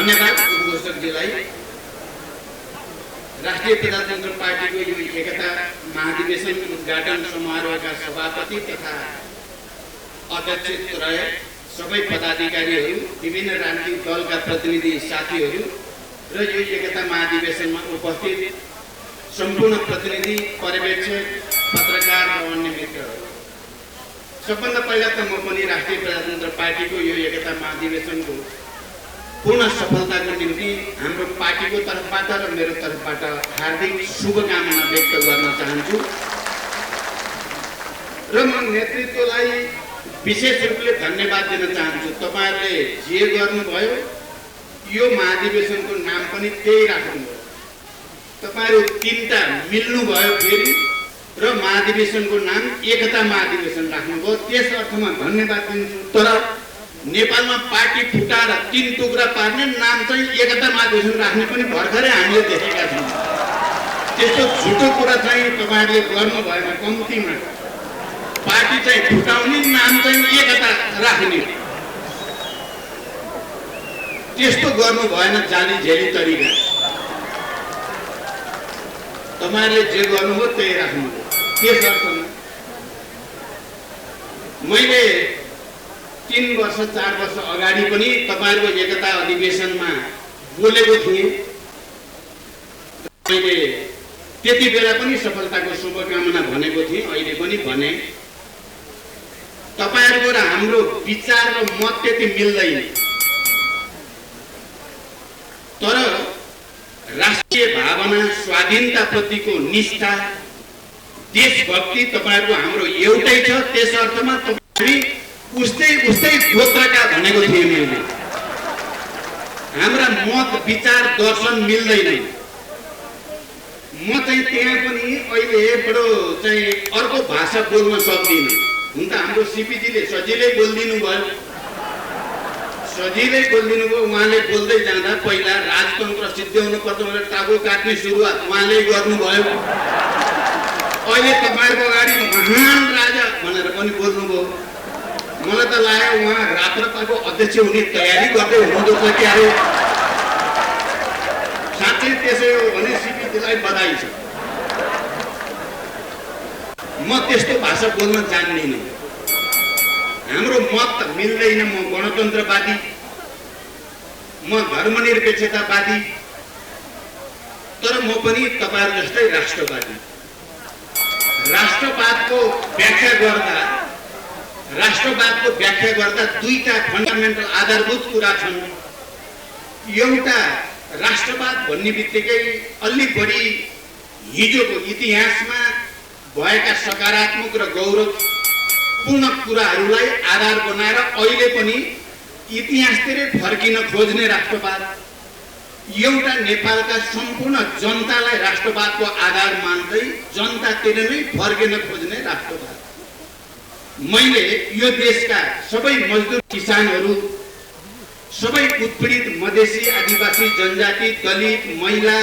धन्यवाद उद्घोषकजीलाई। राष्ट्रिय प्रजातन्त्र पार्टीको यो एकता महाधिवेशन उद्घाटन समारोहका सभापति तथा अध्यक्ष रहे सबै पदाधिकारीहरू, विभिन्न राजनीतिक दलका प्रतिनिधि साथीहरू र यो एकता महाधिवेशनमा उपस्थित सम्पूर्ण प्रतिनिधि, पर्यवेक्षक, पत्रकार र अन्य मित्रहरू, सबभन्दा पहिला त म पनि राष्ट्रिय प्रजातन्त्र पार्टीको यो एकता महाधिवेशनको पूर्ण सफलताको निम्ति हाम्रो पार्टीको तर्फबाट र मेरो तर्फबाट हार्दिक शुभकामना व्यक्त गर्न चाहन्छु र म नेतृत्वलाई विशेष रूपले धन्यवाद दिन चाहन्छु। तपाईहरुले जे गर्नुभयो यो महाधिवेशनको नाम पनि त्यही राख्नुभयो। तपाईहरु तीनटा मिल्नु भयो फेरि र महाधिवेशनको नाम एकता महाधिवेशन राख्नुभयो। त्यस अर्थमा धन्यवाद दिन्छु। तर नेपालमा पार्टी फुटाएर तीन टुक्रा पार्ने नाम चाहिँ एकता महाधिवेशन राख्ने पनि भर्खरै हामीले देखेका छौँ। त्यस्तो झुटो कुरा चाहिँ तपाईहरुले गर्नु भएन। कम्तीमा पार्टी चाहिँ फुटाउने, नाम चाहिँ एकता राख्ने, त्यस्तो गर्नु भएन जाली झेली तरिका। तपाईहरुले जे गर्नुभयो त्यही राख्नुभयो। त्यस अर्थमा मैले 3 वर्ष 4 वर्ष अगाडि पनि तपाईहरुको एकता अधिवेशनमा बोलेको थिएँ। मैले त्यति बेला पनि सफलताको शुभकामना भनेको थिएँ, अहिले पनि भने। तपाईहरुको र हाम्रो विचार र मत त्यति मिल्दैन, तर राष्ट्रिय भावना, स्वाधीनता प्रतिको निष्ठा, देशभक्ति तपाईहरुको हाम्रो एउटै छ। त्यस अर्थमा तपाईहरु उस्तै गोत्रका भनेको थिएँ मैले। हाम्रा मत, विचार, दर्शन मिल्दैन। म चाहिँ त्यहाँ पनि अहिले बडो चाहिँ अर्को भाषा बोल्न सक्दिनँ। हुन त हाम्रो सीपीजीले सजिलै बोल्दिनु भयो, उहाँले बोल्दै जाँदा पहिला राजतन्त्र सिद्ध्याउनु पर्छ भनेर टागो काट्ने सुरुवात उहाँले गर्नुभयो। अहिले तपाईहरुको अगाडि महान राजा भनेर पनि बोल्नुभयो। मलाई त लाग्यो उहाँ राप्रपाको अध्यक्ष हुने तयारी गर्दै हुनुहुँदो छ क्या हो। साँच्चै त्यसै हो भने सीपीजीलाई बधाई छ। म त्यस्तो भाषा बोल्न जान्दिनँ। हाम्रो मत मिल्दैन। म गणतन्त्रवादी, म धर्मनिरपेक्षतावादी, तर म पनि तपाईहरु जस्तै राष्ट्रवादी। राष्ट्रवादको व्याख्या गर्दा दुईटा फन्डामेन्टल आधारभूत कुरा छन्। एउटा राष्ट्रवाद भन्ने बित्तिकै अलि बढी हिजोको इतिहासमा भएका सकारात्मक र गौरवपूर्ण कुराहरूलाई आधार बनाएर अहिले पनि इतिहासतिरै फर्किन खोज्ने राष्ट्रवाद, एउटा नेपालका सम्पूर्ण जनतालाई राष्ट्रवादको आधार मान्दै जनतातिर नै फर्किन खोज्ने राष्ट्रवाद। मैले यो देशका सबै मजदुर, किसानहरू, सबै उत्पीडित मधेसी, आदिवासी, जनजाति, दलित, महिला,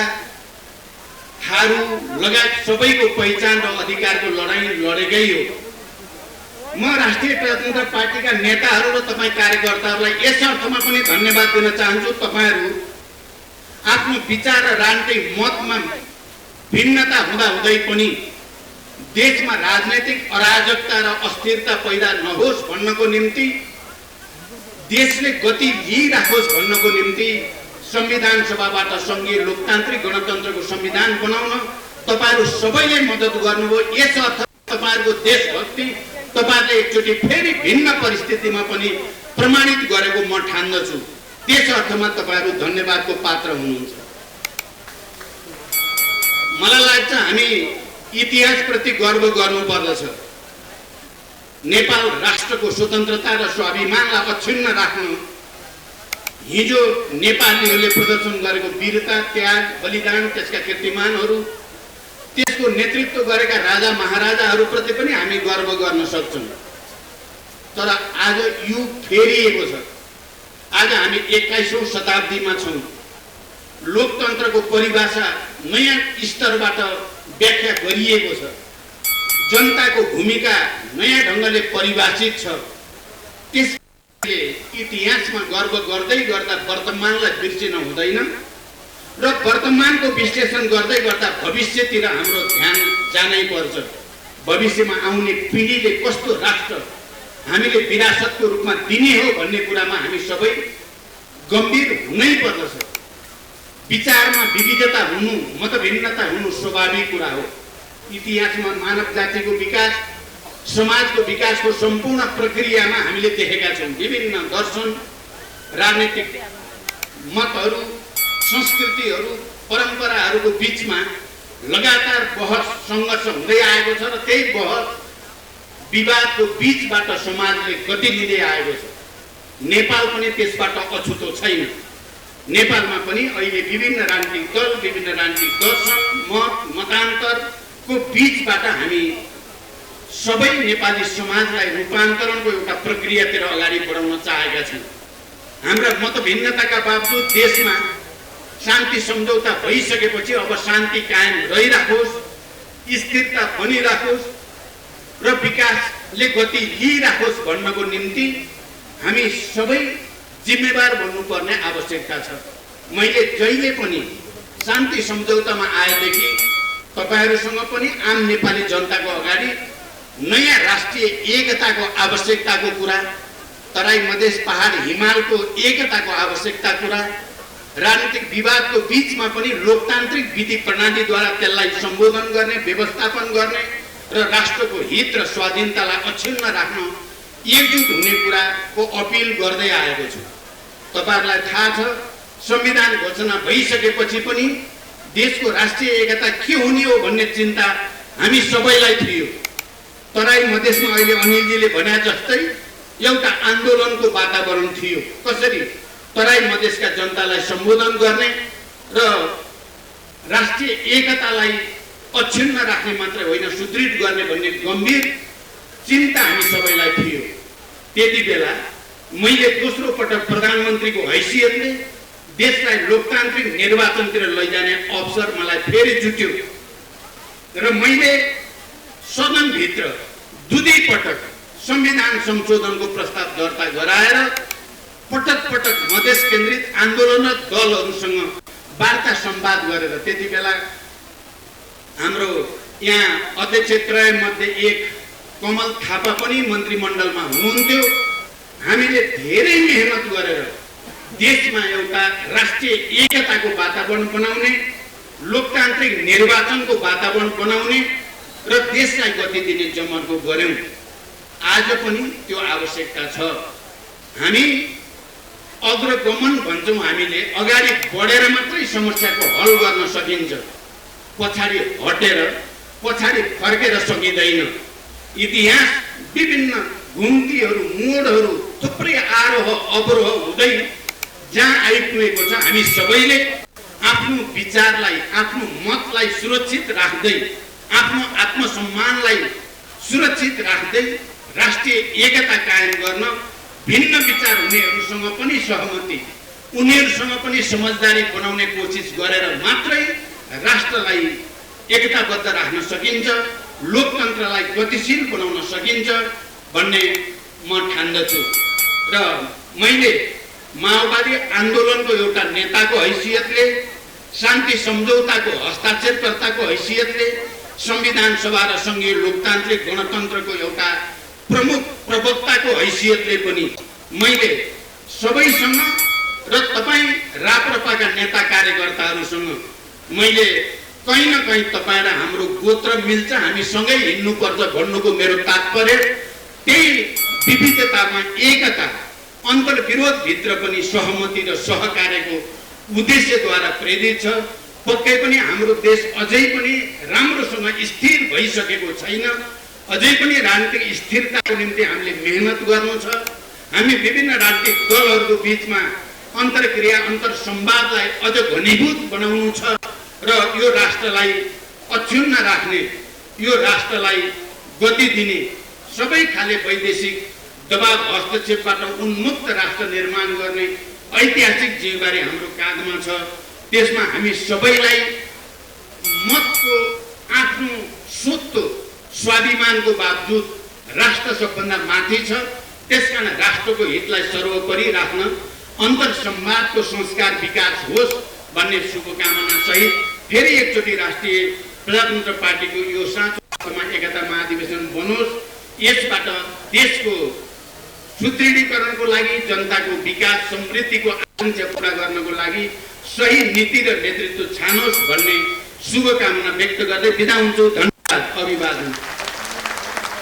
थारू लगायत सबैको पहिचान र अधिकारको लडाईँ लडेकै हो। म राष्ट्रिय प्रजातन्त्र पार्टीका नेताहरू र तपाईँ कार्यकर्ताहरूलाई यस अर्थमा पनि धन्यवाद दिन चाहन्छु। तपाईहरू आफ्नो विचार र राजनीतिक मतमा भिन्नता हुँदाहुँदै पनि देशमा राजनैतिक अराजकता र अस्थिरता पैदा नहोस् भन्नको निम्ति, देशले गति लिइराखोस् भन्नको निम्ति संविधान सभाबाट संघीय लोकतान्त्रिक गणतन्त्रको संविधान बनाउन तपाईहरु सबैले मद्दत गर्नुभयो। यस अर्थ तपाईहरुको देशभक्ति तपाईहरुले एकचोटि फेरि भिन्न परिस्थितिमा पनि प्रमाणित गरेको म ठान्दछु। त्यस अर्थमा तपाईहरु धन्यवादको पात्र हुनुहुन्छ। मलाई लाग्छ हामी इतिहासप्रति गर्व गर्नुपर्दछ। नेपाल राष्ट्रको स्वतन्त्रता र स्वाभिमानलाई अक्षुण्ण राख्नु, हिजो नेपालीहरूले प्रदर्शन गरेको वीरता, त्याग, बलिदान, त्यसका कीर्तिमानहरू, त्यसको नेतृत्व गरेका राजा महाराजाहरूप्रति पनि हामी गर्व गर्न सक्छौँ। तर आज युग फेरिएको छ। आज हामी 21औं शताब्दीमा छौँ। लोकतन्त्रको परिभाषा नयाँ स्तरबाट व्याख्या गरिएको छ। जनताको भूमिका नयाँ ढङ्गले परिभाषित छ। त्यस इतिहासमा गर्व गर्दै गर्दा वर्तमानलाई बिर्सिन हुँदैन र वर्तमानको विश्लेषण गर्दै गर्दा भविष्यतिर हाम्रो ध्यान जानै पर्छ। भविष्यमा आउने पिढीले कस्तो राष्ट्र हामीले विरासतको रूपमा दिने हो भन्ने कुरामा हामी सबै गम्भीर हुनै पर्दछ। विचारमा विविधता हुनु, मतभिन्नता हुनु स्वाभाविक कुरा हो। इतिहासमा मानव जातिको विकास, समाजको विकासको सम्पूर्ण प्रक्रियामा हामीले देखेका छौँ। विभिन्न दर्शन, राजनीतिक मतहरू, संस्कृतिहरू, परम्पराहरूको बीचमा लगातार बहस सङ्घर्ष हुँदै आएको छ र त्यही बहस विवादको बीचबाट समाजले गति लिँदै आएको छ। नेपाल पनि त्यसबाट अछुतो छैन। नेपालमा पनि अहिले विभिन्न राजनीतिक दल, विभिन्न राजनीतिक दर्शन, मत, मतान्तरको बीचबाट हामी सबै नेपाली समाजलाई रूपान्तरणको एउटा प्रक्रियातिर अगाडि बढाउन चाहेका छौँ। हाम्रा मतभिन्नताका बावजुद देशमा शान्ति सम्झौता भइसकेपछि अब शान्ति कायम रहिराखोस्, स्थिरता बनिराखोस् र विकासले गति लिइराखोस् भन्नको निम्ति हामी सबै जिम्मेवार बन्नुपर्ने आवश्यकता छ। मैले जहिले पनि शान्ति सम्झौतामा आएदेखि तपाईहरूसँग पनि आम नेपाली जनताको अगाडि नयाँ राष्ट्रिय एकताको आवश्यकताको कुरा, तराई मधेस पहाड हिमालको एकताको आवश्यकता कुरा, राजनीतिक विवादको बीचमा पनि लोकतान्त्रिक विधि प्रणालीद्वारा त्यसलाई सम्बोधन गर्ने, व्यवस्थापन गर्ने र राष्ट्रको हित र स्वाधीनतालाई अक्षुण्ण राख्न एकजुट हुने कुराको अपिल गर्दै आएको छु। तपाईहरुलाई थाहा छ, संविधान घोषणा भइसकेपछि पनि देशको राष्ट्रिय एकता के हुने हो भन्ने चिन्ता हामी सबैलाई थियो। तराई मधेसमा अहिले अनिलजीले भने जस्तै एउटा आन्दोलनको वातावरण थियो। कसरी तराई मधेसका जनतालाई सम्बोधन गर्ने र राष्ट्रिय एकतालाई अक्षुण्ण राख्ने मात्र होइन, सुदृढ गर्ने भन्ने गम्भीर चिन्ता हामी सबैलाई थियो। त्यति बेला मैले दोस्रो पटक प्रधानमन्त्रीको हैसियतले देशलाई लोकतान्त्रिक निर्वाचनतिर लैजाने अवसर मलाई फेरि जुट्यो र मैले सदनभित्र दुई पटक संविधान संशोधनको प्रस्ताव दर्ता गराएर पटक पटक मधेस केन्द्रित आन्दोलनरत दलहरूसँग वार्ता संवाद गरेर, त्यति बेला हाम्रो यहाँ अध्यक्षत्रय मध्ये एक कमल थापा पनि मन्त्रीमण्डलमा हुनुहुन्थ्यो। हामीले धेरै मेहनत गरेर देशमा एउटा राष्ट्रिय एकताको वातावरण बनाउने, लोकतान्त्रिक निर्वाचनको वातावरण बनाउने र देशलाई गति दिने जमर्को गर्यौं। आज पनि त्यो आवश्यकता छ। हामी अग्रगमन भन्छौं, हामीले अगाडि बढेर मात्रै समस्याको हल गर्न सकिन्छ, पछाडि हटेर पछाडि फर्केर सकिँदैन। इतिहास विभिन्न घुम्तीहरू, मोडहरू, थुप्रै आरोह अवरोह हुँदै जहाँ आइपुगेको छ, हामी सबैले आफ्नो विचारलाई, आफ्नो मतलाई सुरक्षित राख्दै, आफ्नो आत्मसम्मानलाई सुरक्षित राख्दै राष्ट्रिय एकता कायम गर्न भिन्न विचार हुनेहरूसँग पनि सहमति, उनीहरूसँग पनि समझदारी बनाउने कोसिस गरेर मात्रै राष्ट्रलाई एकताबद्ध राख्न सकिन्छ, लोकतन्त्रलाई गतिशील बनाउन सकिन्छ भन्ने म ठान्दछु। र मैले माओवादी आन्दोलनको एउटा नेताको हैसियतले, शान्ति सम्झौताको हस्ताक्षरकर्ताको हैसियतले, संविधान सभा र संघीय लोकतान्त्रिक गणतन्त्रको एउटा प्रमुख प्रवक्ताको हैसियतले पनि मैले सबैसँग र तपाईँ राप्रपाका नेता कार्यकर्ताहरूसँग मैले कहीँ न कहीँ तपाईँ र हाम्रो गोत्र मिल्छ, हामी सँगै हिँड्नुपर्छ भन्नुको मेरो तात्पर्य त्यही विविधतामा एकता, अन्तर्विरोध भित्र पनि सहमति र सहकार्यको उद्देश्यद्वारा प्रेरित छ। पक्कै पनि हाम्रो देश अझै पनि राम्रोसँग स्थिर भइसकेको छैन। अझै पनि राजनीतिक स्थिरताको निम्ति हामीले मेहनत गर्नु छ। हामी विभिन्न राजनीतिक दलहरूको बीचमा अन्तर्क्रिया, अन्तर्संवादलाई अझ घनीभूत बनाउनु छ र यो राष्ट्रलाई अक्षुण्ण राख्ने, यो राष्ट्रलाई गति दिने, सबै खाले वैदेशिक दबाव हस्तक्षेपबाट उन्मुक्त राष्ट्र निर्माण गर्ने ऐतिहासिक जिम्मेवारी हाम्रो काँधमा छ। त्यसमा हामी सबैलाई मतको, आफ्नो स्वत्व, स्वाभिमानको बावजुद राष्ट्र सबभन्दा माथि छ। त्यसकारण राष्ट्रको हितलाई सर्वोपरि राख्न अन्तर्संवादको संस्कार विकास होस् भन्ने शुभकामना सहित फेरि एकचोटि राष्ट्रिय प्रजातन्त्र पार्टीको यो साँचो एकता महाधिवेशन बनोस्। यसबाट देशको सुदृढीकरणको लागि, जनताको विकास समृद्धिको आकांक्षा पूरा गर्नको लागि सही नीति र नेतृत्व छानोस् भन्ने शुभकामना व्यक्त गर्दै बिदा हुन्छु। धन्यवाद, अभिवादन।